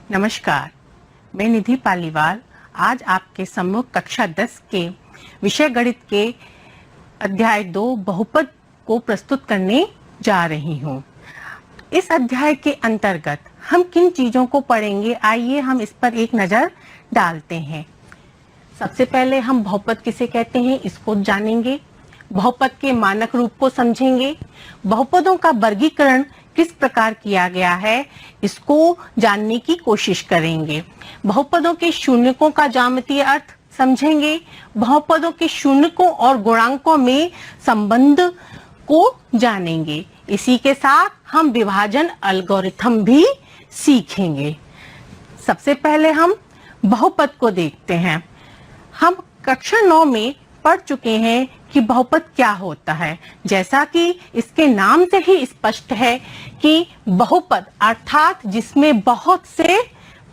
नमस्कार, मैं निधि पालीवाल आज आपके सम्मुख कक्षा 10 के विषय गणित के अध्याय 2 बहुपद को प्रस्तुत करने जा रही हूँ। इस अध्याय के अंतर्गत हम किन चीजों को पढ़ेंगे, आइए हम इस पर एक नजर डालते हैं। सबसे पहले हम बहुपद किसे कहते हैं इसको जानेंगे, बहुपद के मानक रूप को समझेंगे, बहुपदों का वर्गीकरण किस प्रकार किया गया है इसको जानने की कोशिश करेंगे, बहुपदों के शून्यकों का ज्यामितीय अर्थ समझेंगे, बहुपदों के शून्यकों और गुणांकों में संबंध को जानेंगे। इसी के साथ हम विभाजन एल्गोरिथम भी सीखेंगे। सबसे पहले हम बहुपद को देखते हैं। हम कक्षा 9 में पढ़ चुके हैं कि बहुपद क्या होता है। जैसा कि इसके नाम से ही स्पष्ट है कि बहुपद अर्थात जिसमें बहुत से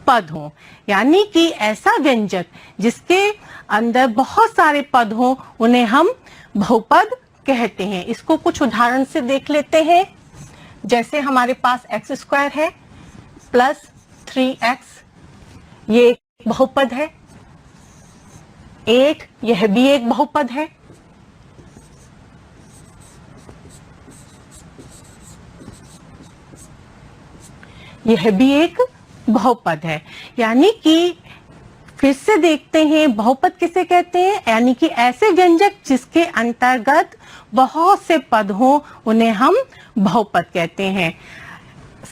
पद हों, यानी कि ऐसा व्यंजक जिसके अंदर बहुत सारे पद हों उन्हें हम बहुपद कहते हैं। इसको कुछ उदाहरण से देख लेते हैं। जैसे हमारे पास x स्क्वायर है प्लस 3x, ये एक बहुपद है। 8 यह भी एक बहुपद है। यह भी एक बहुपद है। यानी कि फिर से देखते हैं बहुपद किसे कहते हैं, यानी कि ऐसे व्यंजक जिसके अंतर्गत बहुत से पद हों उन्हें हम बहुपद कहते हैं।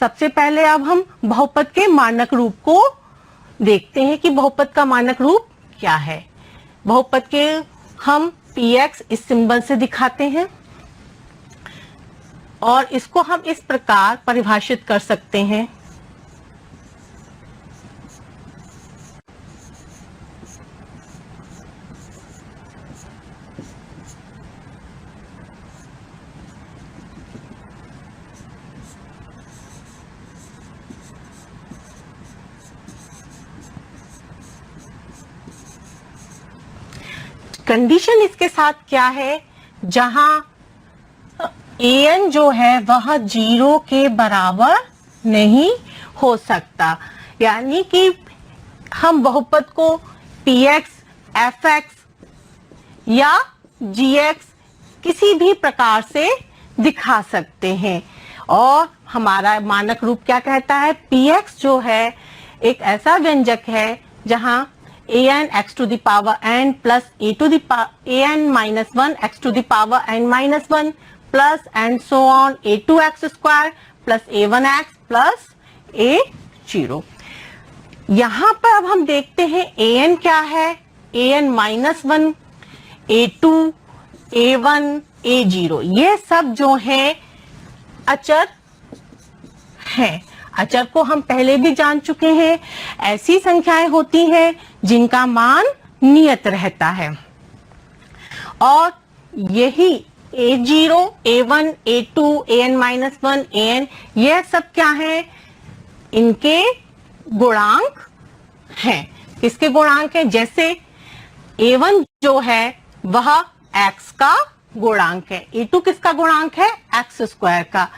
सबसे पहले अब हम बहुपद के मानक रूप को देखते हैं कि बहुपद का मानक रूप क्या है। बहुपद के हम px इस सिंबल से दिखाते हैं और इसको हम इस प्रकार परिभाषित कर सकते हैं। कंडीशन इसके साथ क्या है, जहां an जो है वह 0 के बराबर नहीं हो सकता। यानी कि हम बहुपद को px, fx या gx किसी भी प्रकार से दिखा सकते हैं। और हमारा मानक रूप क्या कहता है, px जो है एक ऐसा व्यंजक है जहां an x to the power n plus a to the an minus 1 x to the power n minus 1 plus and so on a2x square plus a1x plus a0। यहाँ पर अब हम देखते हैं an क्या है, an minus 1, a2, a1, a0 ये सब जो है अचर हैं। अचर को हम पहले भी जान चुके हैं। ऐसी संख्याएं होती हैं जिनका मान नियत रहता है और यही a0, a1, a2, an-1, an यह सब क्या है, इनके गुणांक हैं। किसके गुणांक हैं, जैसे a1 जो है वह x का गुणांक है, a2 किसका गुणांक है, x स्क्वायर का।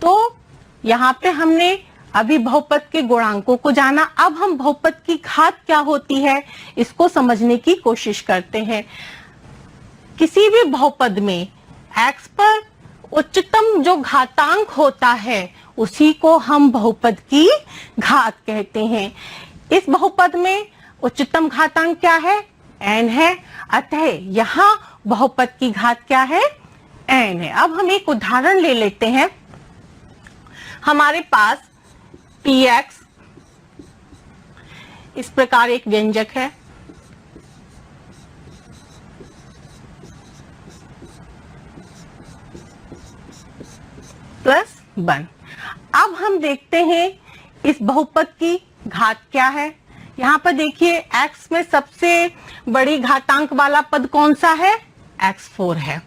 तो यहाँ पे हमने अभी बहुपद के गुणांकों को जाना। अब हम बहुपद की घात क्या होती है इसको समझने की कोशिश करते हैं। किसी भी बहुपद में x पर उच्चतम जो घातांक होता है उसी को हम बहुपद की घात कहते हैं। इस बहुपद में उच्चतम घातांक क्या है, n है, अतः यहाँ बहुपद की घात क्या है, n है। अब हम एक उदाहरण ले लेते हैं। हमारे पास px इस प्रकार एक व्यंजक है, प्लस 1। अब हम देखते हैं इस बहुपद की घात क्या है। यहाँ पर देखिए x में सबसे बड़ी घातांक वाला पद कौन सा है, x4 है।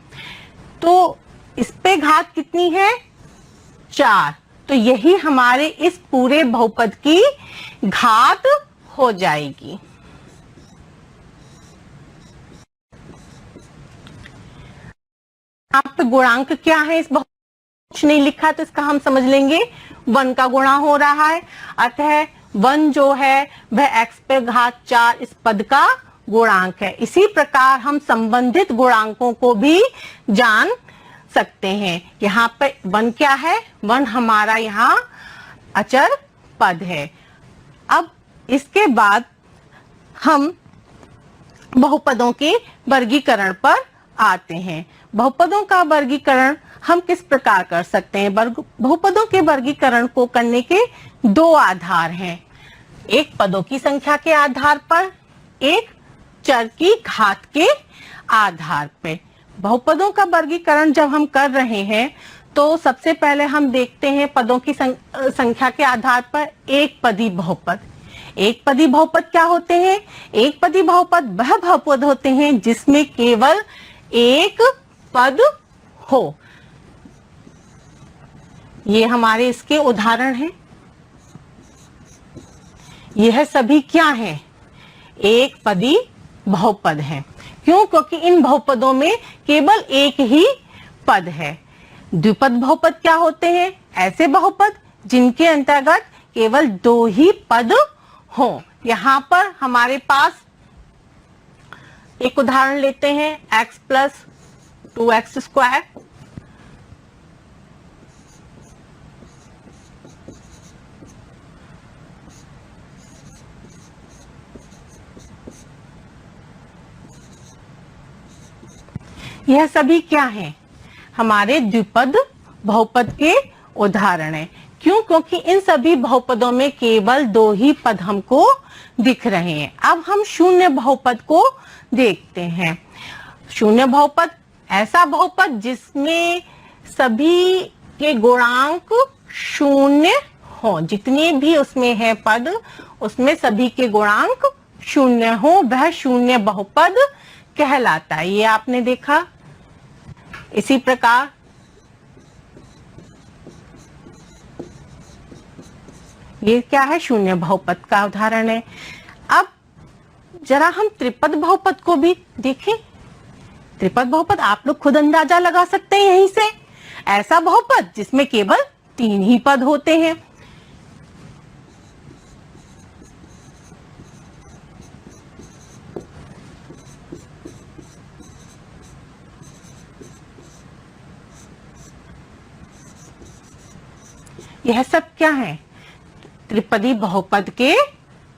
तो इस पे घात कितनी है, 4। तो यही हमारे इस पूरे बहुपद की घात हो जाएगी। यहाँ पे गुणांक क्या है इस बहुपद कुछ नहीं लिखा तो इसका हम समझ लेंगे 1 का गुणा हो रहा है, अतः 1 जो है वह x पे घात 4 इस पद का गुणांक है। इसी प्रकार हम संबंधित गुणांकों को भी जान सकते हैं। यहाँ पे 1 क्या है, 1 हमारा यहाँ अचर पद है। अब इसके बाद हम बहुपदों के वर्गीकरण पर आते हैं। बहुपदों का वर्गीकरण हम किस प्रकार कर सकते हैं? बहुपदों के वर्गीकरण को करने के 2 आधार हैं, एक पदों की संख्या के आधार पर, एक चर की घात के आधार पर। बहुपदों का वर्गीकरण जब हम कर रहे हैं तो सबसे पहले हम देखते हैं पदों की संख्या के आधार पर एक पदी बहुपद। एक पदी बहुपद क्या होते हैं? एक पदी बहुपद वह बहुपद होते हैं जिसमें केवल एक पद हो। ये हमारे इसके उदाहरण हैं। यह सभी क्या हैं? एक पदी बहुपद हैं। क्यों? क्योंकि इन बहुपदों में केवल एक ही पद है। द्विपद बहुपद क्या होते हैं? ऐसे बहुपद जिनके अंतर्गत केवल 2 ही पद हो। यहाँ पर हमारे पास एक उदाहरण लेते हैं, x प्लस 2x स्क्वायर। यह सभी क्या हैं? हमारे द्विपद बहुपद के उदाहरण हैं। क्यों? क्योंकि इन सभी बहुपदों में केवल 2 ही पद हमको दिख रहे हैं। अब हम शून्य बहुपद को देखते हैं। शून्य बहुपद ऐसा बहुपद जिसमें सभी के गुणांक शून्य हो। जितने भी उसमें है पद, उसमें सभी के गुणांक शून्य हो, वह शून्य बहुपद कहलाता है। ये आपने देखा। इसी प्रकार ये क्या है? शून्य बहुपद का उदाहरण है। अब जरा हम त्रिपद बहुपद को भी देखें। त्रिपद बहुपद आप लोग खुद अंदाजा लगा सकते हैं यहीं से। ऐसा बहुपद जिसमें केवल 3 ही पद होते हैं। यह सब क्या है? त्रिपदी बहुपद के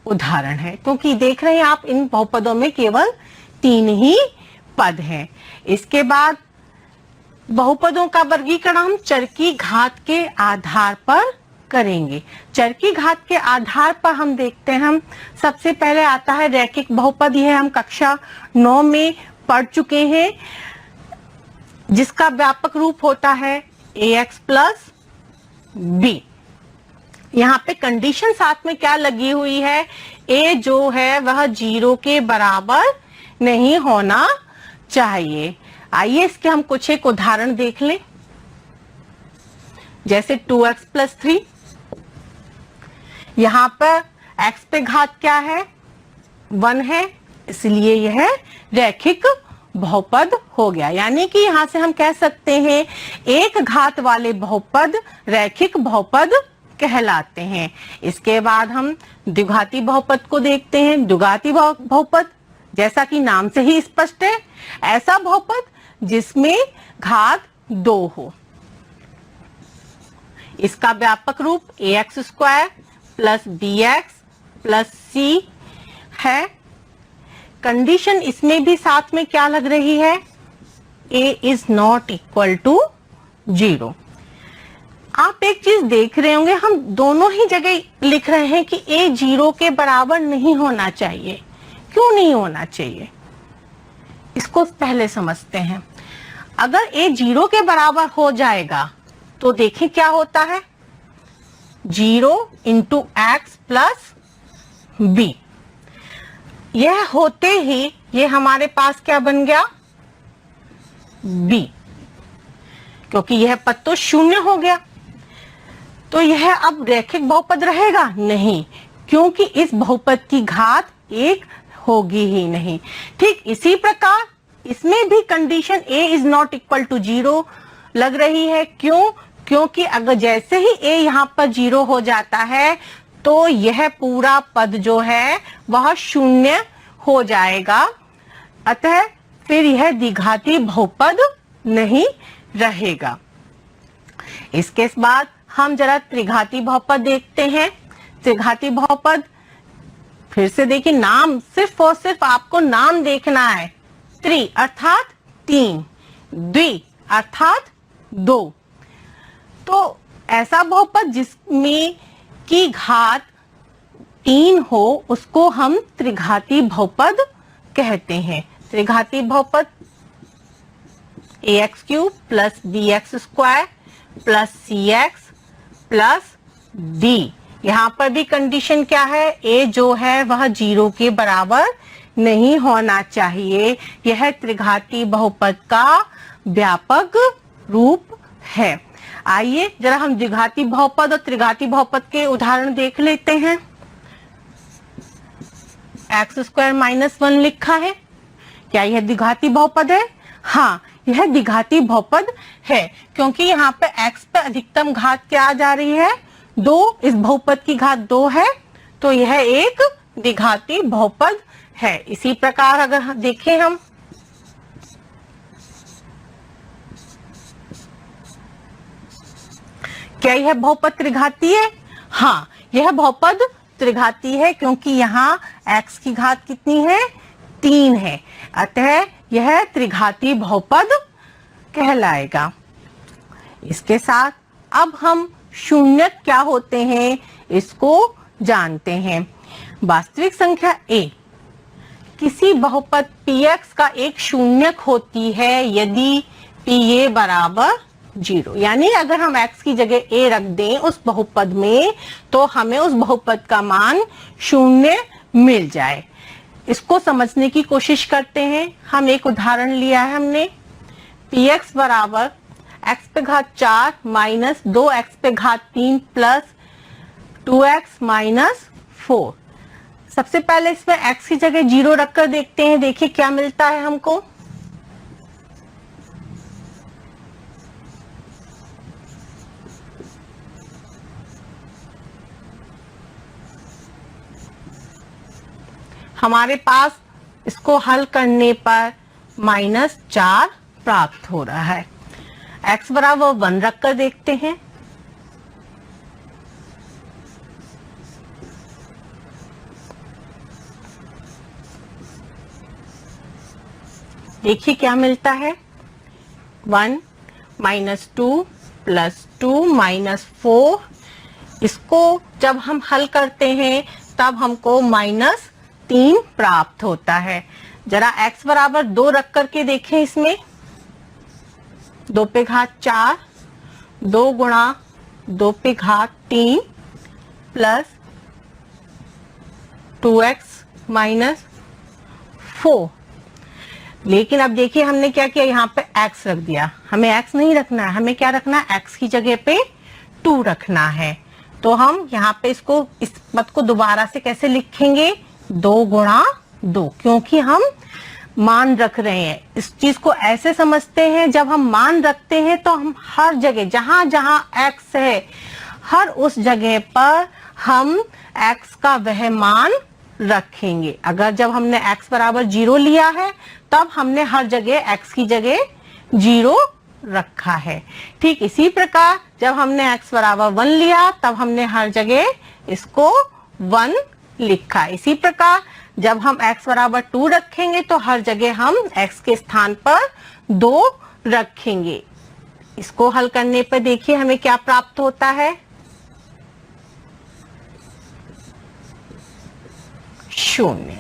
उदाहरण है। क्योंकि देख रहे हैं आप, इन बहुपदों में केवल 3 ही पद हैं। इसके बाद बहुपदों का वर्गीकरण हम चर की घात के आधार पर करेंगे। चर की घात के आधार पर हम देखते हैं, हम सबसे पहले आता है रैखिक बहुपद। यह हम कक्षा 9 में पढ़ चुके हैं, जिसका व्यापक रूप होता है ax प्लस b। यहाँ पे कंडीशन साथ में क्या लगी हुई है? a जो है वह 0 के बराबर नहीं होना चाहिए। आइए इसके हम कुछ एक उदाहरण देख लें। जैसे 2x प्लस 3। यहाँ पर x पे घात क्या है? 1 है, इसलिए यह रैखिक बहुपद हो गया। यानी कि यहां से हम कह सकते हैं एक घात वाले बहुपद रैखिक बहुपद कहलाते हैं। इसके बाद हम द्विघाती बहुपद को देखते हैं। द्विघाती बहुपद जैसा कि नाम से ही स्पष्ट है, ऐसा बहुपद जिसमें घात 2 हो। इसका व्यापक रूप ax square plus bx plus c है। कंडीशन इसमें भी साथ में क्या लग रही है? a is not equal to 0। आप एक चीज देख रहे होंगे, हम दोनों ही जगह लिख रहे हैं कि a 0 के बराबर नहीं होना चाहिए। क्यों नहीं होना चाहिए? इसको पहले समझते हैं। अगर a 0 के बराबर हो जाएगा तो देखें क्या होता है, 0 इंटू एक्स प्लस बी। यह होते ही ये हमारे पास क्या बन गया? b, क्योंकि यह पद तो शून्य हो गया। तो यह अब रैखिक बहुपद रहेगा नहीं, क्योंकि इस बहुपद की घात 1 होगी ही नहीं। ठीक इसी प्रकार इसमें भी condition a is not equal to 0 लग रही है। क्यों? क्योंकि अगर जैसे ही a यहाँ पर 0 हो जाता है तो यह पूरा पद जो है वह शून्य हो जाएगा, अतः फिर यह द्विघाती बहुपद नहीं रहेगा। इसके बाद हम जरा त्रिघाती बहुपद देखते हैं। त्रिघाती बहुपद फिर से देखिए, नाम सिर्फ और सिर्फ आपको नाम देखना है। त्रि अर्थात 3, द्वि अर्थात 2। तो ऐसा बहुपद जिसमें की घात 3 हो उसको हम त्रिघाती बहुपद कहते हैं। त्रिघाती बहुपद ax³ plus bx² plus cx plus d। यहाँ पर भी कंडीशन क्या है, a जो है वह 0 के बराबर नहीं होना चाहिए। यह त्रिघाती बहुपद का व्यापक रूप है। आइए जरा हम द्विघाती बहुपद और त्रिघाती बहुपद के उदाहरण देख लेते हैं। x² माइनस 1 लिखा है, क्या यह द्विघाती बहुपद है? हाँ, यह द्विघाती बहुपद है, क्योंकि यहाँ पे x पे अधिकतम घात क्या आ जा रही है, 2। इस बहुपद की घात 2 है, तो यह एक द्विघाती बहुपद है। इसी प्रकार अगर देखें हम क्या यह बहुपद त्रिघाती है? हाँ, यह बहुपद त्रिघाती है, क्योंकि यहाँ x की घात कितनी है, 3 है, अतः यह त्रिघाती बहुपद कहलाएगा। इसके साथ अब हम शून्यक क्या होते हैं इसको जानते हैं। वास्तविक संख्या a किसी बहुपद px का एक शून्यक होती है यदि pa बराबर 0, यानी अगर हम x की जगह a रख दें उस बहुपद में तो हमें उस बहुपद का मान 0 मिल जाए। इसको समझने की कोशिश करते हैं। हम एक उदाहरण लिया है हमने, px बराबर x पे घात 4 माइनस 2x पे घात 3 प्लस 2x माइनस 4। सबसे पहले इसमें x की जगह 0 रखकर देखते हैं, देखिए क्या मिलता है हमको। हमारे पास इसको हल करने पर -4 प्राप्त हो रहा है। x बराबर 1 रखकर देखते हैं। देखिए क्या मिलता है, 1 -2 प्लस 2 माइनस 4। इसको जब हम हल करते हैं तब हमको -3 प्राप्त होता है। जरा x बराबर 2 रख करके देखें, इसमें 2 पे घात 4, 2 गुणा 2 पे घात 3 प्लस 2x माइनस 4। लेकिन अब देखिए हमने क्या किया, यहाँ पे x रख दिया। हमें x नहीं रखना है, हमें क्या रखना है, x की जगह पे 2 रखना है। तो हम यहाँ पे इसको, इस पद को दोबारा से कैसे लिखेंगे, 2 गुणा 2, क्योंकि हम मान रख रहे हैं। इस चीज को ऐसे समझते हैं, जब हम मान रखते हैं तो हम हर जगह जहां जहां x है हर उस जगह पर हम x का वह मान रखेंगे। अगर जब हमने x बराबर 0 लिया है तब हमने हर जगह x की जगह 0 रखा है। ठीक इसी प्रकार जब हमने x बराबर 1 लिया तब हमने हर जगह इसको 1 लिखा। इसी प्रकार जब हम x बराबर 2 रखेंगे तो हर जगह हम x के स्थान पर 2 रखेंगे। इसको हल करने पर देखिए हमें क्या प्राप्त होता है, 0।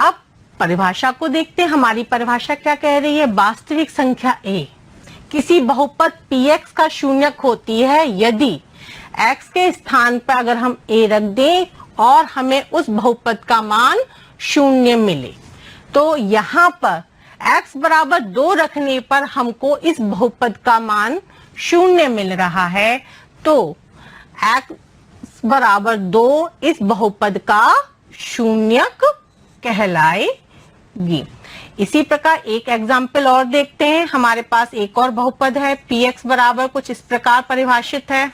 अब परिभाषा को देखते हैं। हमारी परिभाषा क्या कह रही है, वास्तविक संख्या a किसी बहुपद px का शून्यक होती है यदि x के स्थान पर अगर हम a रख दें और हमें उस बहुपद का मान 0 मिले। तो यहाँ पर x बराबर 2 रखने पर हमको इस बहुपद का मान 0 मिल रहा है, तो x बराबर 2 इस बहुपद का शून्यक कहलाएगी। इसी प्रकार एक एग्जाम्पल और देखते हैं। हमारे पास एक और बहुपद है, px बराबर कुछ इस प्रकार परिभाषित है।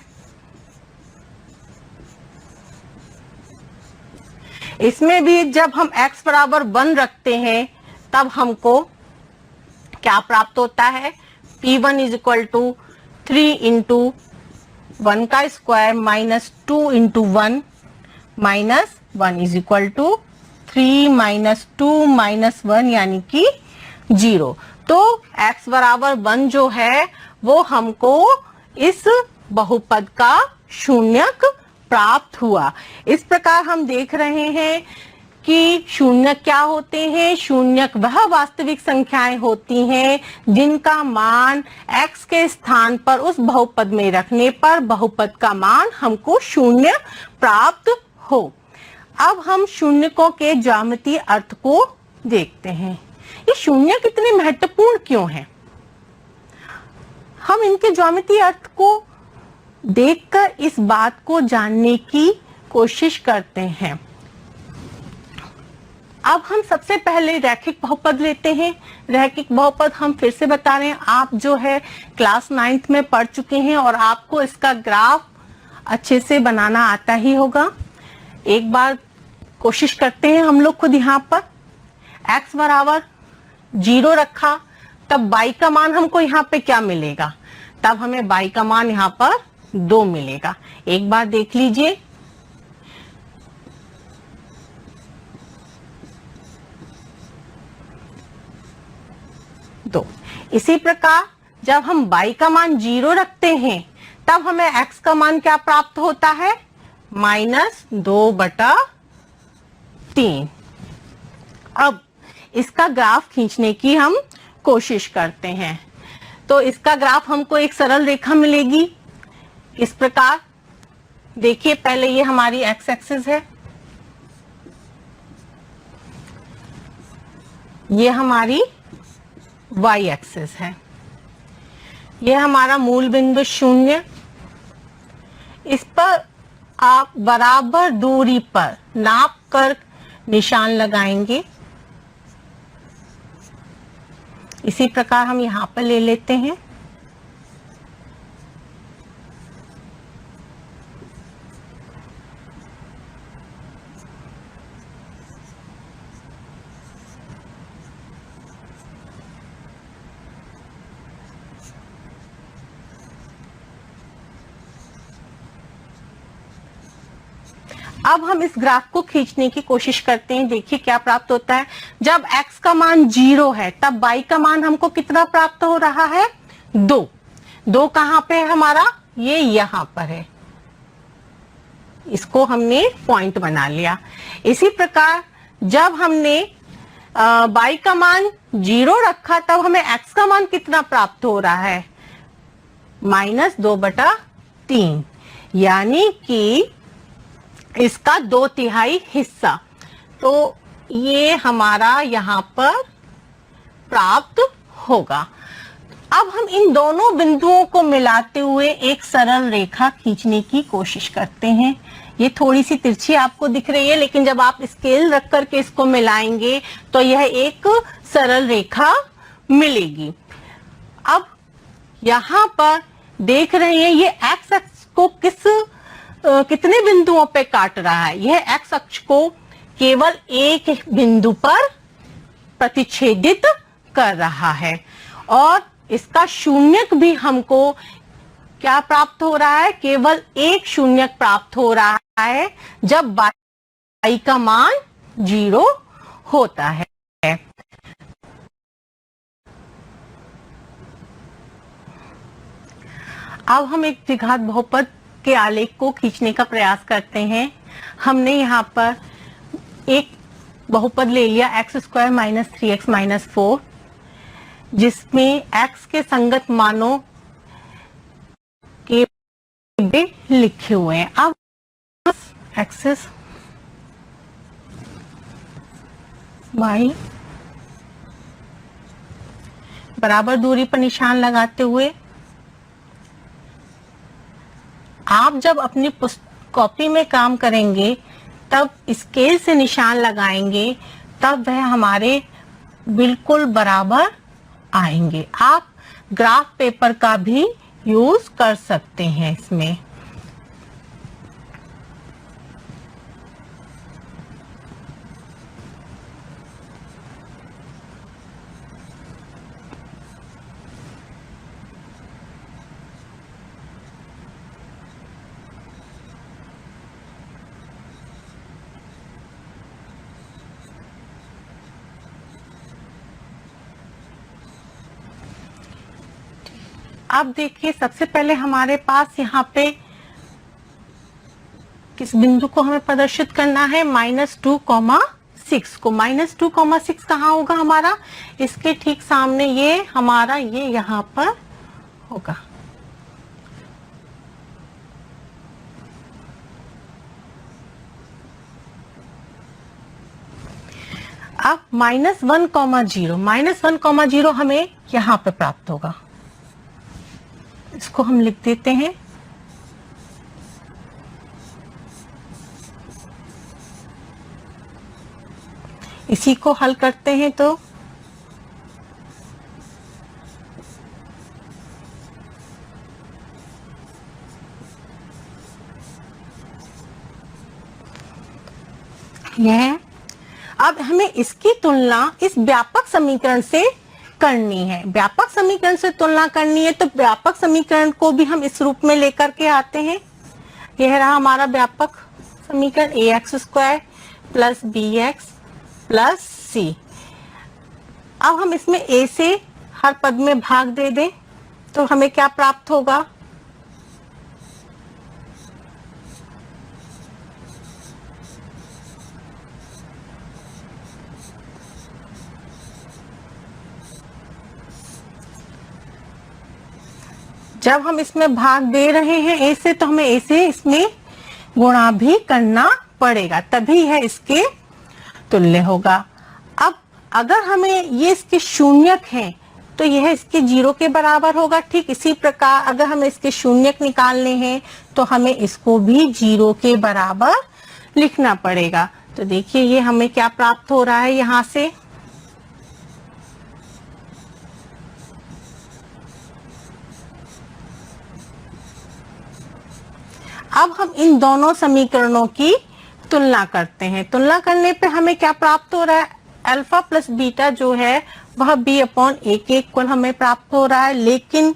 इसमें भी जब हम x बराबर 1 रखते हैं तब हमको क्या प्राप्त होता है, p1 is equal to 3 into 1 का square minus 2 into 1 minus 1 is equal to 3 minus 2 minus 1 यानी कि 0। तो x बराबर 1 जो है वो हमको इस बहुपद का शून्यक प्राप्त हुआ। इस प्रकार हम देख रहे हैं कि शून्यक क्या होते हैं। शून्यक वह वास्तविक संख्याएं होती हैं जिनका मान x के स्थान पर उस बहुपद में रखने पर बहुपद का मान हमको शून्य प्राप्त हो। अब हम शून्यकों के ज्यामितीय अर्थ को देखते हैं। ये शून्य कितने महत्वपूर्ण क्यों हैं? हम इनके ज्यामितीय अर्थ को देखकर इस बात को जानने की कोशिश करते हैं। अब हम सबसे पहले रैखिक बहुपद लेते हैं। रैखिक बहुपद हम फिर से बता रहे हैं, आप जो है क्लास 9th में पढ़ चुके हैं और आपको इसका ग्राफ अच्छे से बनाना आता ही होगा। एक बार कोशिश करते हैं हम लोग खुद। यहाँ पर x बराबर 0 रखा तब y का मान हमको यहाँ पे क्या मिलेगा, तब हमें y का मान यहाँ पर 2 मिलेगा। एक बार देख लीजिए, दो। इसी प्रकार जब हम y का मान 0 रखते हैं तब हमें x का मान क्या प्राप्त होता है, -2/3। अब इसका ग्राफ खींचने की हम कोशिश करते हैं। तो इसका ग्राफ हमको एक सरल रेखा मिलेगी इस प्रकार। देखिए पहले ये हमारी x एक्सिस है, ये हमारी y एक्सिस है, ये हमारा मूल बिंदु 0। इस पर आप बराबर दूरी पर नाप कर निशान लगाएंगे। इसी प्रकार हम यहां पर ले लेते हैं। अब हम इस ग्राफ को खींचने की कोशिश करते हैं। देखिए क्या प्राप्त होता है। जब x का मान 0 है तब y का मान हमको कितना प्राप्त हो रहा है, 2। 2 कहाँ पे है हमारा, ये यहाँ पर है। इसको हमने पॉइंट बना लिया। इसी प्रकार जब हमने y का मान 0 रखा तब हमें x का मान कितना प्राप्त हो रहा है, -2/3, यानी कि इसका 2/3 हिस्सा। तो ये हमारा यहाँ पर प्राप्त होगा। अब हम इन दोनों बिंदुओं को मिलाते हुए एक सरल रेखा खींचने की कोशिश करते हैं। ये थोड़ी सी तिरछी आपको दिख रही है, लेकिन जब आप स्केल रख करके इसको मिलाएंगे तो यह एक सरल रेखा मिलेगी। अब यहाँ पर देख रहे हैं ये एक्स अक्ष को कितने बिंदुओं पे काट रहा है। यह एक्स अक्ष को केवल एक बिंदु पर प्रतिच्छेदित कर रहा है और इसका शून्यक भी हमको क्या प्राप्त हो रहा है, केवल एक शून्यक प्राप्त हो रहा है जब y का मान 0 होता है। अब हम एक द्विघात बहुपद के आलेख को खींचने का प्रयास करते हैं। हमने यहाँ पर एक बहुपद ले लिया x² - 3x - 4, जिसमें x के संगत मानों के लिखे हुए हैं। अब एक्सिस y बराबर दूरी पर निशान लगाते हुए आप जब अपनी कॉपी में काम करेंगे तब स्केल से निशान लगाएंगे, तब वह हमारे बिल्कुल बराबर आएंगे। आप ग्राफ पेपर का भी यूज कर सकते हैं इसमें। अब देखिए, सबसे पहले हमारे पास यहाँ पे किस बिंदु को हमें प्रदर्शित करना है, -2,6 को। -2,6 कहाँ होगा हमारा, इसके ठीक सामने ये हमारा ये यहाँ पर होगा। अब -1,0 हमें यहाँ पे प्राप्त होगा। इसको हम लिख देते हैं। इसी को हल करते हैं तो यह, अब हमें इसकी तुलना इस व्यापक समीकरण से करनी है। व्यापक समीकरण से तुलना करनी है तो व्यापक समीकरण को भी हम इस रूप में लेकर के आते हैं। यह रहा हमारा व्यापक समीकरण, ax² + bx + c। अब हम इसमें a से हर पद में भाग दे दें तो हमें क्या प्राप्त होगा, जब हम इसमें भाग दे रहे हैं ए से तो हमें ए से इसमें गुणा भी करना पड़ेगा, तभी है इसके तुल्य होगा। अब अगर हमें ये इसके शून्यक हैं तो यह इसके 0 के बराबर होगा। ठीक इसी प्रकार अगर हमें इसके शून्यक निकालने हैं तो हमें इसको भी 0 के बराबर लिखना पड़ेगा। तो देखिए ये हमें क्या प्राप्त हो रहा है यहाँ से, अब हम इन दोनों समीकरणों की तुलना करते हैं। तुलना करने पे हमें क्या प्राप्त हो रहा है, अल्फा प्लस बीटा जो है वह b/a के इक्वल हमें प्राप्त हो रहा है, लेकिन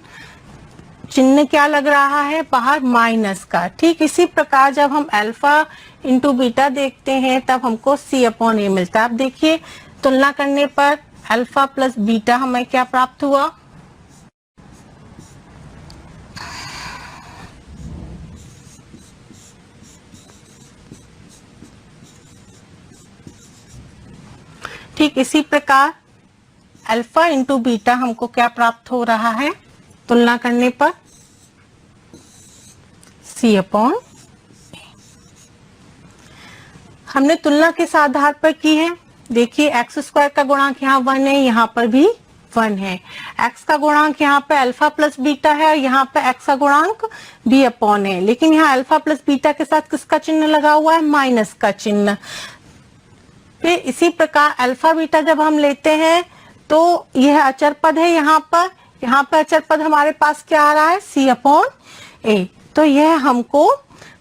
चिन्ह क्या लग रहा है बाहर, माइनस का। ठीक इसी प्रकार जब हम अल्फा इंटू बीटा देखते हैं तब हमको c/a मिलता है। अब देखिए तुलना करने पर अल्फा प्लस बीटा हमें क्या प्राप्त हुआ, ठीक इसी प्रकार अल्फा इंटू बीटा हमको क्या प्राप्त हो रहा है तुलना करने पर, c/a। हमने तुलना किस आधार पर की है, देखिए x² का गुणांक यहाँ 1 है, यहाँ पर भी 1 है। x का गुणांक यहाँ पे अल्फा प्लस बीटा है और यहाँ पे x का गुणांक b/a है, लेकिन यहाँ अल्फा प्लस बीटा के साथ किसका चिन्ह लगा हुआ है, माइनस का चिन्ह। फिर इसी प्रकार अल्फा बीटा जब हम लेते हैं तो यह अचर पद है, यहाँ पर अचर पद हमारे पास क्या आ रहा है, c/a। तो यह हमको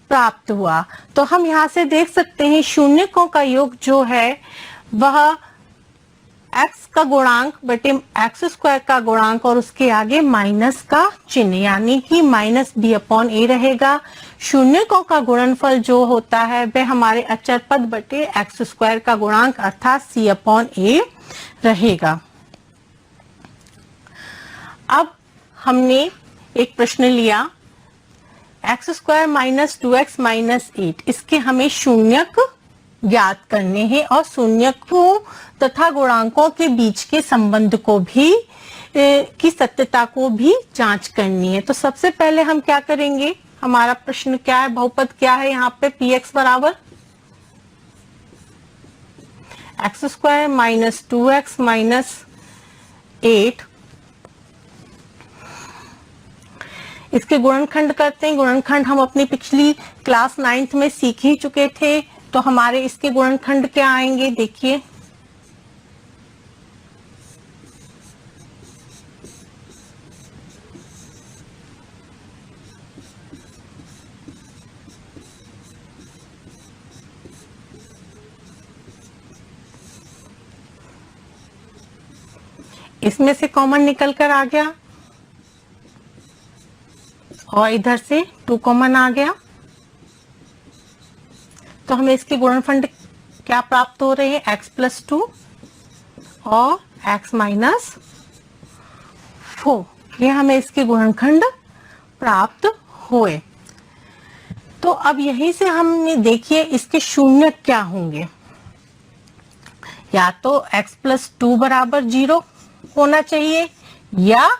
प्राप्त हुआ। तो हम यहाँ से देख सकते हैं शून्यकों का योग जो है वह x का गुणांक बटे x² का गुणांक और उसके आगे माइनस का चिन्ह, यानी कि -b/a रहेगा। शून्यकों का गुणनफल जो होता है वह हमारे अचर पद बटे x² का गुणांक अर्थात c/a रहेगा। अब हमने एक प्रश्न लिया x² - 2x - 8, इसके हमें शून्यक ज्ञात करने हैं और शून्यकों तथा गुणांकों के बीच के संबंध को भी की सत्यता को भी जांच करनी है। तो सबसे पहले हम क्या करेंगे, हमारा प्रश्न क्या है, बहुपद क्या है यहाँ पे, px बराबर x² - 2x - 8, इसके गुणनखंड करते हैं। गुणनखंड हम अपनी पिछली क्लास 9th में सीख ही चुके थे, तो हमारे इसके गुणनखंड क्या आएंगे, देखिए इसमें से कॉमन निकल कर आ गया और इधर से 2 कॉमन आ गया, तो हमें इसके गुणनफल क्या प्राप्त हो रहे हैं, x प्लस 2 और x माइनस 4, ये हमें इसके गुणनखंड प्राप्त हुए। तो अब यहीं से हमने देखिए इसके शून्य क्या होंगे, या तो x प्लस 2 बराबर 0 होना चाहिए या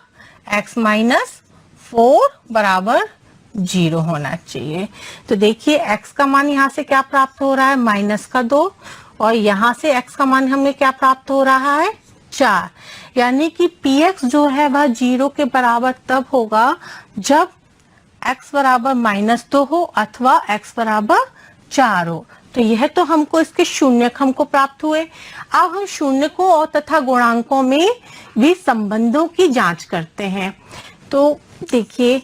x माइनस 4 बराबर 0 होना चाहिए। तो देखिए x का मान यहाँ से क्या प्राप्त हो रहा है, माइनस का 2, और यहाँ से x का मान हमें क्या प्राप्त हो रहा है, 4, यानी कि px जो है वह 0 के बराबर तब होगा जब x बराबर माइनस 2 हो अथवा x बराबर 4 हो। तो यह तो हमको इसके शून्यक हमको प्राप्त हुए। अब हम शून्यकों और तथा गुणांकों में भी संबंधों की जांच करते हैं। तो देखिए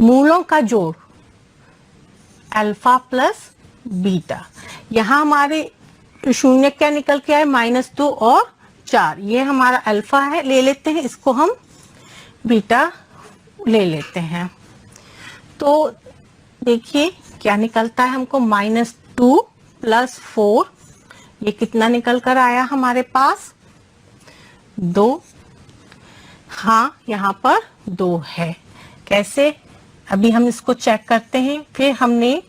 मूलों का जोड़ अल्फा प्लस बीटा, यहाँ हमारे शून्य क्या निकल के आए, -2 और 4, ये हमारा अल्फा है, ले लेते हैं इसको, हम बीटा ले लेते हैं। तो देखिए क्या निकलता है हमको, -2 + 4, ये कितना निकल कर आया हमारे पास, 2। हाँ यहाँ पर 2 है। कैसे, अभी हम इसको चेक करते हैं। फिर हमने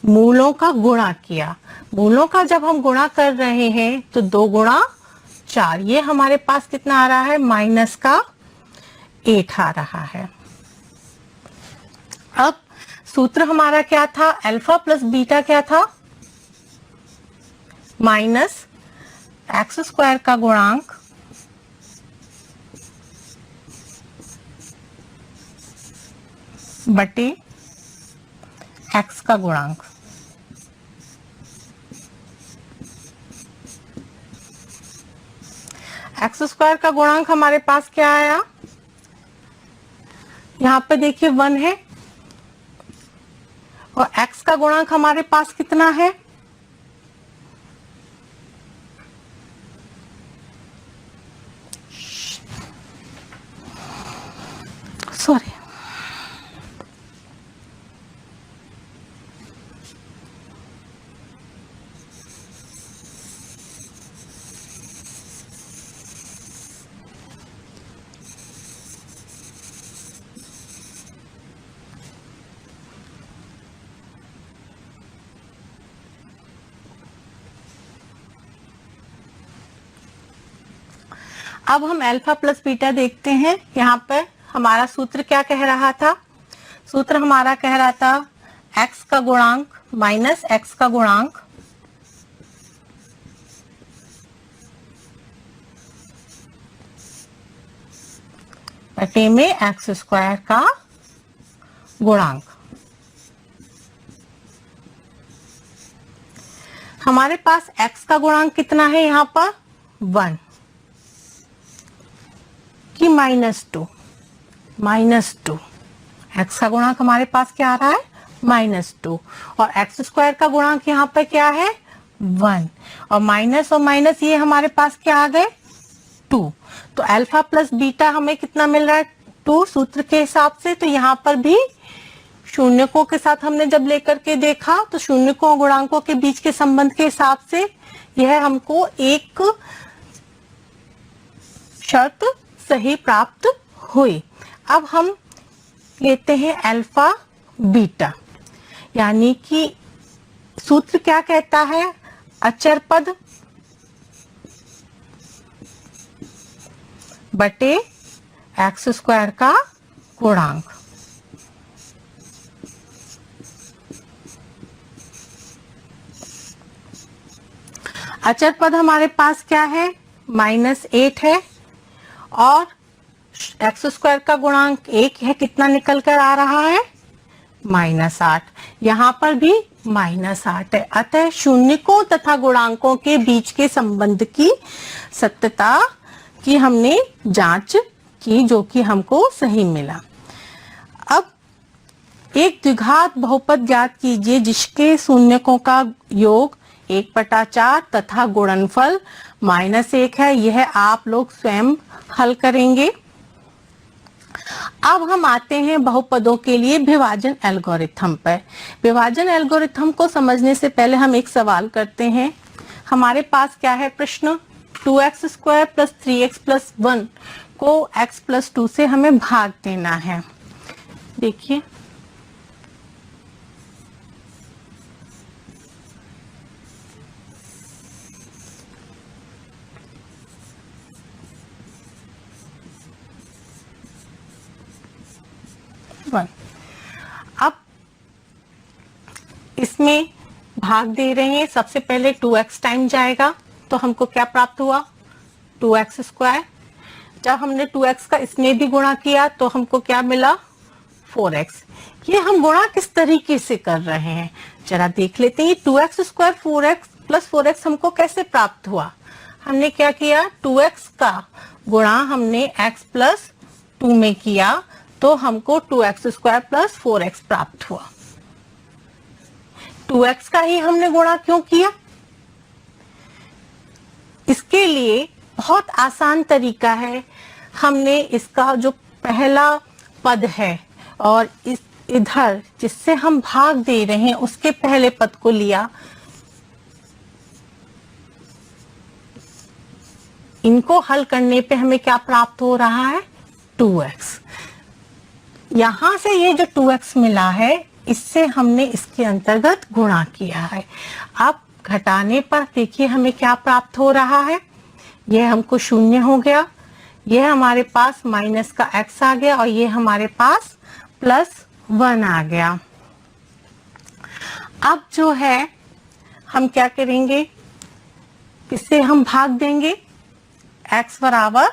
मूलों का गुणा किया, मूलों का जब हम गुणा कर रहे हैं तो 2 गुणा 4, ये हमारे पास कितना आ रहा है, -8 आ रहा है। अब सूत्र हमारा क्या था, अल्फा प्लस बीटा क्या था, -x² का गुणांक बटे x का गुणांक। x² का गुणांक हमारे पास क्या आया, यहाँ पे देखिए 1 है, और x का गुणांक हमारे पास कितना है, सॉरी अब हम अल्फा प्लस बीटा देखते हैं। यहाँ पर हमारा सूत्र क्या कह रहा था, सूत्र हमारा कह रहा था x का गुणांक माइनस x का गुणांक बटे में x² का गुणांक। हमारे पास x का गुणांक कितना है यहाँ पर, 1 कि -2, x का गुणांक हमारे पास क्या आ रहा है, -2, और x² का गुणांक यहाँ पे क्या है, 1, और माइनस ये हमारे पास क्या आ गए, 2। तो अल्फा प्लस बीटा हमें कितना मिल रहा है, 2 सूत्र के हिसाब से। तो यहाँ पर भी शून्यकों के साथ हमने जब लेकर के देखा तो शून्यकों और गुणांकों के बीच के संबंध के हिसाब से यह हमको एक शर्त सही प्राप्त हुई। अब हम लेते हैं अल्फा बीटा, यानी कि सूत्र क्या कहता है, अचर पद बटे x² का गुणांक। अचर पद हमारे पास क्या है, -8 है, और x² का गुणांक 1 है, कितना निकल कर आ रहा है, -8। यहाँ पर भी -8 है। अतः शून्यकों तथा गुणांकों के बीच के संबंध की सत्यता की हमने जांच की, जो कि हमको सही मिला। अब एक द्विघात बहुपद ज्ञात कीजिए जिसके शून्यकों का योग 1/4 तथा गुणनफल -1 है, यह आप लोग स्वयं हल करेंगे। अब हम आते हैं बहुपदों के लिए विभाजन एल्गोरिथम पर। विभाजन एल्गोरिथम को समझने से पहले हम एक सवाल करते हैं। हमारे पास क्या है प्रश्न, 2x square plus 3x plus 1 को x प्लस 2 से हमें भाग देना है। देखिए अब इसमें भाग दे रहे हैं, सबसे पहले 2x टाइम जाएगा तो हमको क्या प्राप्त हुआ, 2x स्क्वायर। जब हमने 2x का इसमें भी गुणा किया तो हमको क्या मिला, 4x। ये हम गुणा किस तरीके से कर रहे हैं जरा देख लेते हैं। 2x square 4x plus 4x हमको कैसे प्राप्त हुआ, हमने क्या किया, 2x का गुणा हमने x प्लस 2 में किया तो हमको 2x स्क्वायर प्लस 4x प्राप्त हुआ। 2x का ही हमने गुणा क्यों किया, इसके लिए बहुत आसान तरीका है। हमने इसका जो पहला पद है और इस इधर जिससे हम भाग दे रहे हैं उसके पहले पद को लिया, इनको हल करने पे हमें क्या प्राप्त हो रहा है, 2x। यहां से ये जो 2x मिला है इससे हमने इसके अंतर्गत गुणा किया है। अब घटाने पर देखिए हमें क्या प्राप्त हो रहा है, यह हमको 0 हो गया, यह हमारे पास माइनस का x आ गया और ये हमारे पास प्लस 1 आ गया। अब जो है हम क्या करेंगे, इससे हम भाग देंगे x बराबर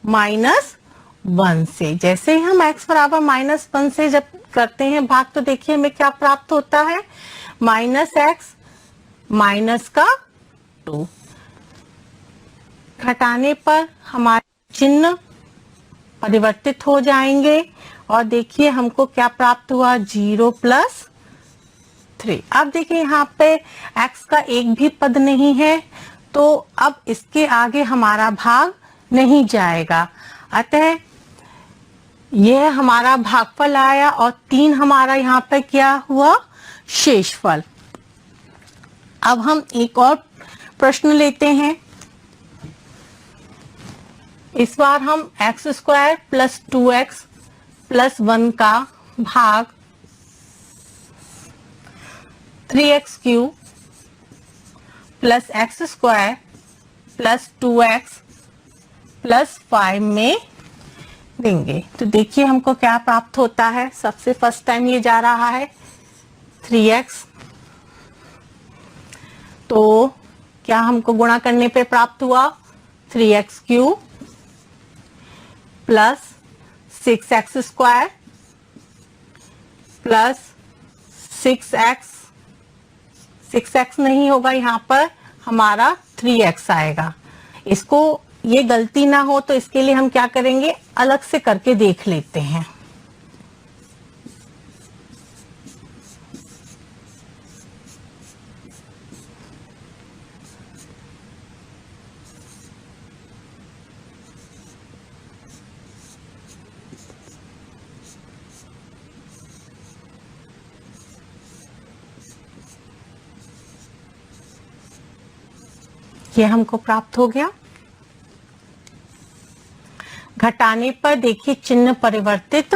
-1 से। जैसे ही हम x बराबर -1 से जब करते हैं भाग तो देखिए हमें क्या प्राप्त होता है, -x माइनस का 2। घटाने पर हमारे चिन्ह परिवर्तित हो जाएंगे और देखिए हमको क्या प्राप्त हुआ, 0 प्लस 3। अब देखिए यहाँ पे x का एक भी पद नहीं है तो अब इसके आगे हमारा भाग नहीं जाएगा, अतः यह हमारा भागफल आया और 3 हमारा यहाँ पे क्या हुआ, शेषफल। अब हम एक और प्रश्न लेते हैं। इस बार हम x square plus 2x plus 1 का भाग 3x cube plus x square plus 2x plus 5 में देंगे तो देखिए हमको क्या प्राप्त होता है। सबसे फर्स्ट टाइम ये जा रहा है 3x, तो क्या हमको गुणा करने पे प्राप्त हुआ, 3x cube plus 6x square plus 6x नहीं होगा, यहाँ पर हमारा 3x आएगा। इसको ये गलती ना हो तो इसके लिए हम क्या करेंगे, अलग से करके देख लेते हैं। ये हमको प्राप्त हो गया। घटाने पर देखिए चिन्ह परिवर्तित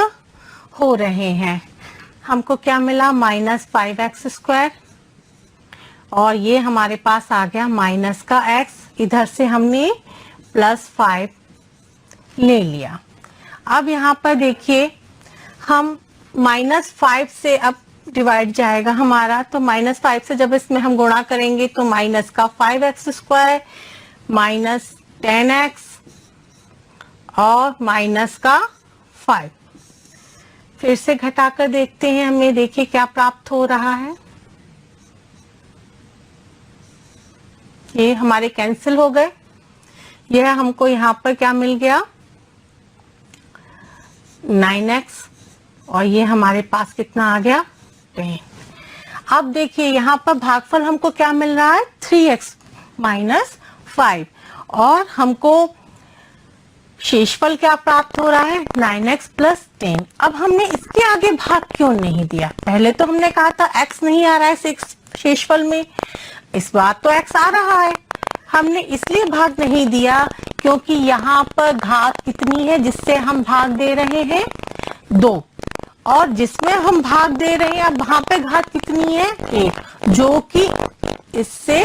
हो रहे हैं। हमको क्या मिला, -5x स्क्वायर और ये हमारे पास आ गया माइनस का x, इधर से हमने +5 ले लिया। अब यहाँ पर देखिए हम -5 से अब डिवाइड जाएगा हमारा, तो -5 से जब इसमें हम गुणा करेंगे तो माइनस का 5x स्क्वायर माइनस 10x और माइनस का 5। फिर से घटाकर देखते हैं, हमें देखिए क्या प्राप्त हो रहा है। ये हमारे कैंसिल हो गए। यह हमको यहाँ पर क्या मिल गया, 9x और ये हमारे पास कितना आ गया, 10। अब देखिए यहाँ पर भागफल हमको क्या मिल रहा है, 3x माइनस 5 और हमको शेषफल क्या प्राप्त हो रहा है 9x प्लस 10। अब हमने इसके आगे भाग क्यों नहीं दिया? पहले तो हमने कहा था x नहीं आ रहा है शेषफल में, इस बार तो x आ रहा है। हमने इसलिए भाग नहीं दिया क्योंकि यहाँ पर घात कितनी है जिससे हम भाग दे रहे हैं 2, और जिसमें हम भाग दे रहे हैं अब वहां पे घात कितनी है 1, जो कि इससे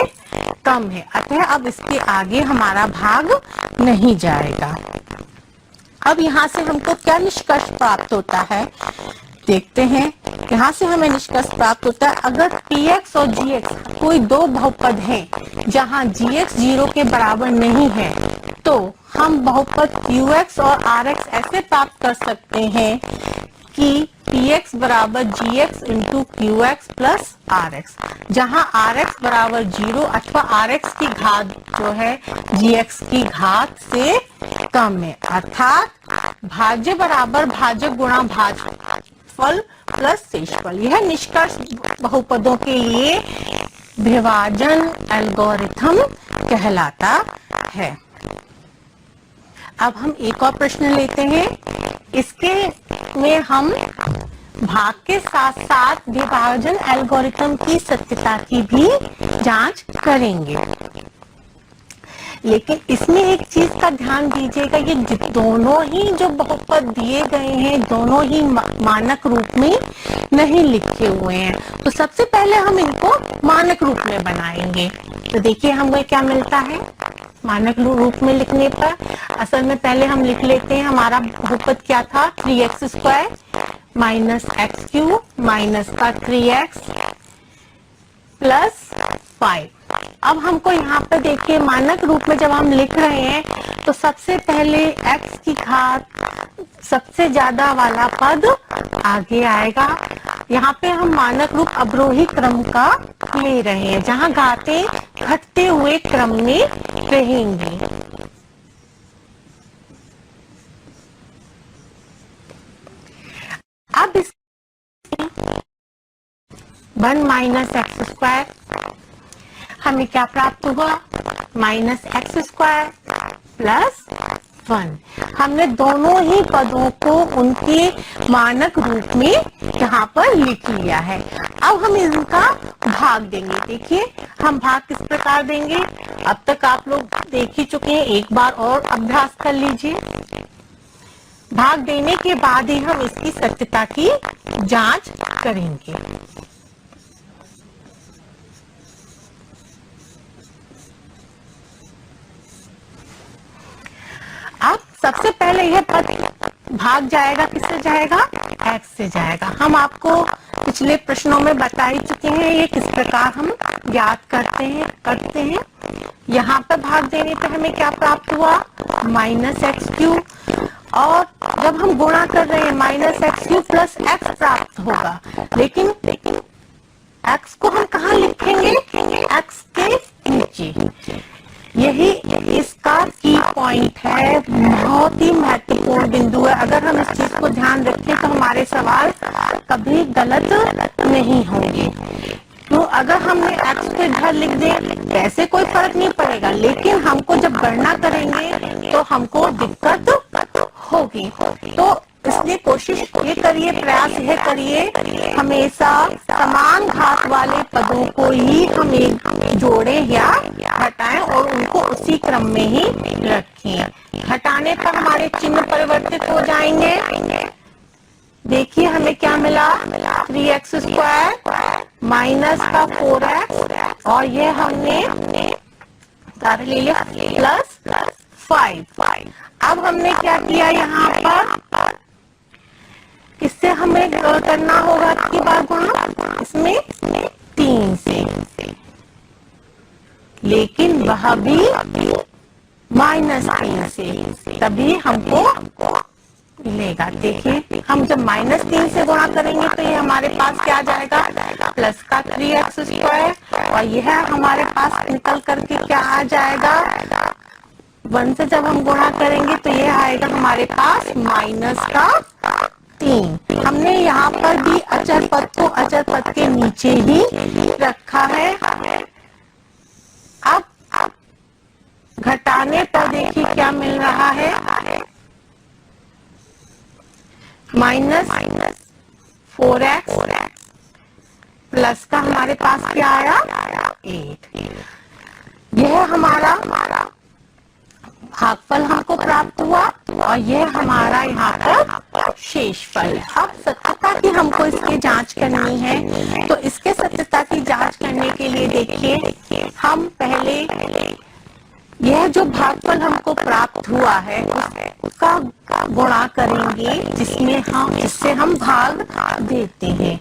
कम है, अतः अब इसके आगे हमारा भाग नहीं जाएगा। अब यहाँ से हमको क्या निष्कर्ष प्राप्त होता है देखते हैं। यहाँ से हमें निष्कर्ष प्राप्त होता है अगर px और gx कोई दो बहुपद हैं जहाँ gx 0 के बराबर नहीं है तो हम बहुपद qx और rx ऐसे प्राप्त कर सकते हैं कि px बराबर gx into qx plus rx, जहाँ rx बराबर 0 अथवा rx की घात जो है gx की घात से कम है, अर्थात भाज्य बराबर भाजक गुणा भाजफल प्लस शेषफल। यह निष्कर्ष बहुपदों के लिए विभाजन एल्गोरिथम कहलाता है। अब हम एक और प्रश्न लेते हैं। इसके में हम भाग के साथ साथ विभाजन एल्गोरिथम की सत्यता की भी जांच करेंगे, लेकिन इसमें एक चीज का ध्यान दीजिएगा, ये दोनों ही जो बहुपद दिए गए हैं दोनों ही मानक रूप में नहीं लिखे हुए हैं। तो सबसे पहले हम इनको मानक रूप में बनाएंगे। तो देखिए हमें क्या मिलता है मानक रूप में लिखने पर। असल में पहले हम लिख लेते हैं हमारा बहुपद क्या था 3x square minus x cube minus का 3x प्लस 5। अब हमको यहाँ पे देखिए मानक रूप में जब हम लिख रहे हैं तो सबसे पहले x की घात सबसे ज्यादा वाला पद आगे आएगा। यहाँ पे हम मानक रूप अवरोही क्रम का ले रहे हैं जहाँ घातें घटते हुए क्रम में रहेंगी। अब इस 1 माइनस एक्स स्क्वायर हमें क्या प्राप्त हुआ माइनस एक्स स्क्वायर प्लस 1। हमने दोनों ही पदों को उनके मानक रूप में यहाँ पर लिख लिया है। अब हम इनका भाग देंगे। देखिए हम भाग किस प्रकार देंगे, अब तक आप लोग देख ही चुके हैं, एक बार और अभ्यास कर लीजिए। भाग देने के बाद ही हम इसकी सत्यता की जांच करेंगे। अब सबसे पहले यह पद भाग जाएगा, किससे जाएगा x से जाएगा। हम आपको पिछले प्रश्नों में बता ही चुके हैं ये किस प्रकार हम ज्ञात करते हैं। यहाँ पर भाग देने पे हमें क्या प्राप्त हुआ माइनस एक्स क्यूब, और जब हम गुणा कर रहे हैं minus x cube plus x प्राप्त होगा, लेकिन x को हम कहाँ लिखेंगे x के नीचे। यही इसका की पॉइंट है, बहुत ही महत्वपूर्ण बिंदु है। अगर हम इस चीज को ध्यान रखें तो हमारे सवाल कभी गलत नहीं होंगे। तो अगर हमने x को इधर लिख दें वैसे कोई फर्क नहीं पड़ेगा, लेकिन हमको जब गणना करेंगे तो हमको दिक्कत होगी। तो इसलिए कोशिश ये करिए, प्रयास ये करिए हमेशा समान घात वाले पदों को ही हम एक जोड़ें या हटाएं और उनको उसी क्रम में ही रखें। हटाने पर हमारे चिन्ह परिवर्तित हो जाएंगे। देखिए हमें क्या मिला 3x स्क्वायर माइनस का 4x और ये हमने कर लिया प्लस 5। अब हमने क्या किया यहाँ पर, इससे हमें करना होगा की बार गुणा इसमें 3 से, लेकिन वह भी -3 से, तभी हमको मिलेगा। देखिए हम जब -3 से गुणा करेंगे तो ये हमारे पास क्या आ जाएगा प्लस का 3x स्क्वायर, और यह हमारे पास निकल करके क्या आ जाएगा 1 से जब हम गुणा करेंगे तो यह आएगा हमारे पास माइनस का 3। हमने यहाँ पर भी अचर पद को अचर पद के नीचे ही रखा है। अब घटाने पर देखिए क्या मिल रहा है, -4x प्लस का हमारे पास क्या आया 8। यह हमारा भागफल हमको प्राप्त हुआ और यह हमारा यहाँ पर शेषफल। अब सत्यता की हमको इसकी जांच करनी है, तो इसके सत्यता की जांच करने के लिए देखिए हम पहले यह जो भागफल हमको प्राप्त हुआ है उसका गुणा करेंगे जिससे हम भाग देते हैं।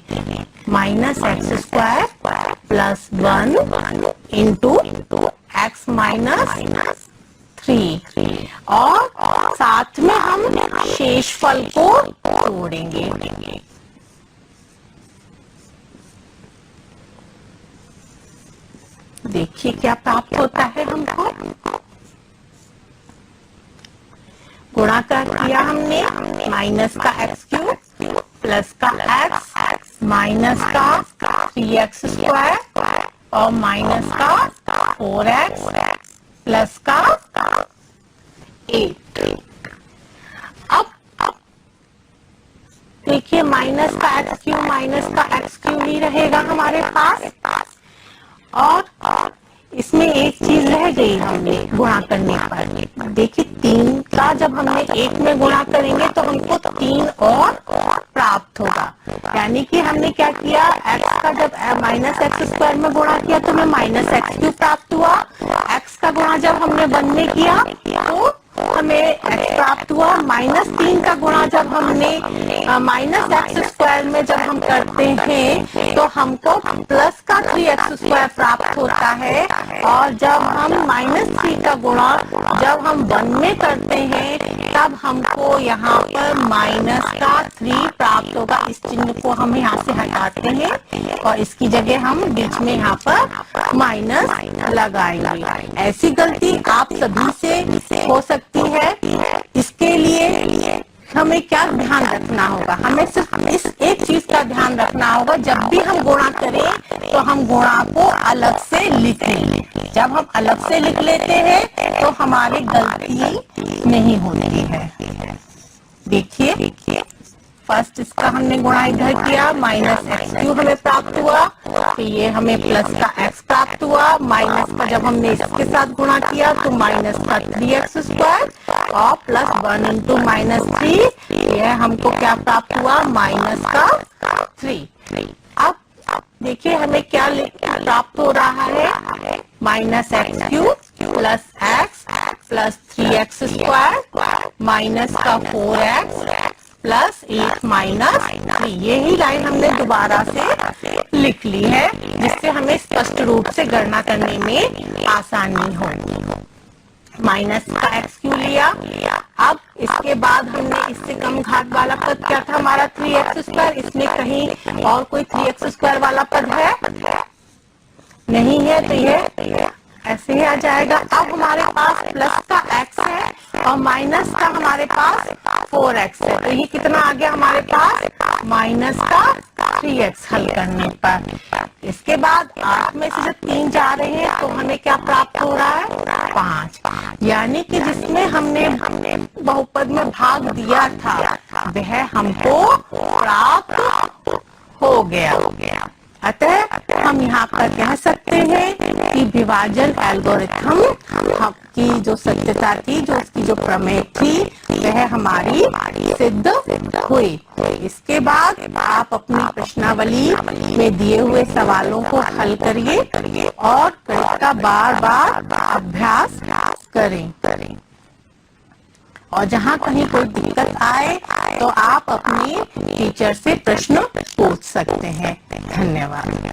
-x² + 1 इंटू x - 3 और साथ में हम शेषफल को तोड़ेंगे। देखिए क्या प्राप्त होता है हमको। गुणा कर किया हमने, माइनस का x³ प्लस का x माइनस का 3x² और माइनस का 4x प्लस का 8। अब देखिए माइनस का x³ ही रहेगा हमारे पास और इसमें एक चीज रह गई हमने गुणा करने पर। देखिए 3 का जब हमने 1 में गुणा करेंगे तो हमको 3 और प्राप्त होगा। यानी कि हमने क्या किया, x का जब -x² में गुणा किया तो हमें -x³ प्राप्त हुआ। x का गुणा जब हमने 1 में किया तो हमें x प्राप्त हुआ। -3 का गुणा जब हमने -x² में जब हम करते हैं तो हमको प्लस का 3x² प्राप्त होता है। और जब हम -3 का गुणा जब हम 1 में करते हैं तब हमको यहाँ पर -3 प्राप्त होगा। इस चिन्ह को हम यहाँ से हटाते हैं और इसकी जगह हम बीच में यहाँ पर माइनस लगाएंगे। ऐसी गलती आप सभी से हो सकती है। इसके लिए हमें क्या ध्यान रखना होगा, हमें सिर्फ इस एक चीज का ध्यान रखना होगा, जब भी हम गुणा करें तो हम गुणा को अलग से लिखें। जब हम अलग से लिख लेते हैं तो हमारी गलती नहीं होती है। देखिए फर्स्ट इसका हमने गुणा इधर किया, -x³ हमें प्राप्त हुआ, तो ये हमें प्लस का x प्राप्त हुआ। माइनस का जब हमने इसके साथ गुणा किया तो माइनस का 3x² और प्लस 1 इंटू -3, यह हमको क्या प्राप्त हुआ, माइनस का 3। अब देखिए हमें क्या प्राप्त हो रहा है, -x³ plus x plus 3x² minus का 4x प्लस 8 माइनस 3। यही लाइन हमने दोबारा से लिख ली है जिससे हमें स्पष्ट रूप से गणना करने में आसानी हो। माइनस का x³ लिया। अब इसके बाद हमने इससे कम घात वाला पद क्या था हमारा 3x²। इसमें कहीं और कोई 3x² वाला पद है नहीं है, तो ये ऐसे ही आ जाएगा। अब हमारे पास प्लस का x है और माइनस का हमारे पास 4x है, तो ये कितना आ गया हमारे पास, माइनस का 3x हल करने पर। इसके बाद 8 में से जब 3 जा रहे हैं तो हमें क्या प्राप्त हो रहा है, 5। यानी कि जिसमें हमने बहुपद में भाग दिया था वह हमको प्राप्त हो गया। अतः हम यहाँ पर कह सकते हैं कि विभाजन एल्गोरिथम की जो सत्यता थी, जो उसकी जो प्रमेय थी, वह हमारी सिद्ध हुई। इसके बाद आप अपनी प्रश्नावली में दिए हुए सवालों को हल करिए और इसका बार बार अभ्यास करें। और जहाँ कहीं कोई दिक्कत आए तो आप अपने टीचर से प्रश्न पूछ सकते हैं। धन्यवाद।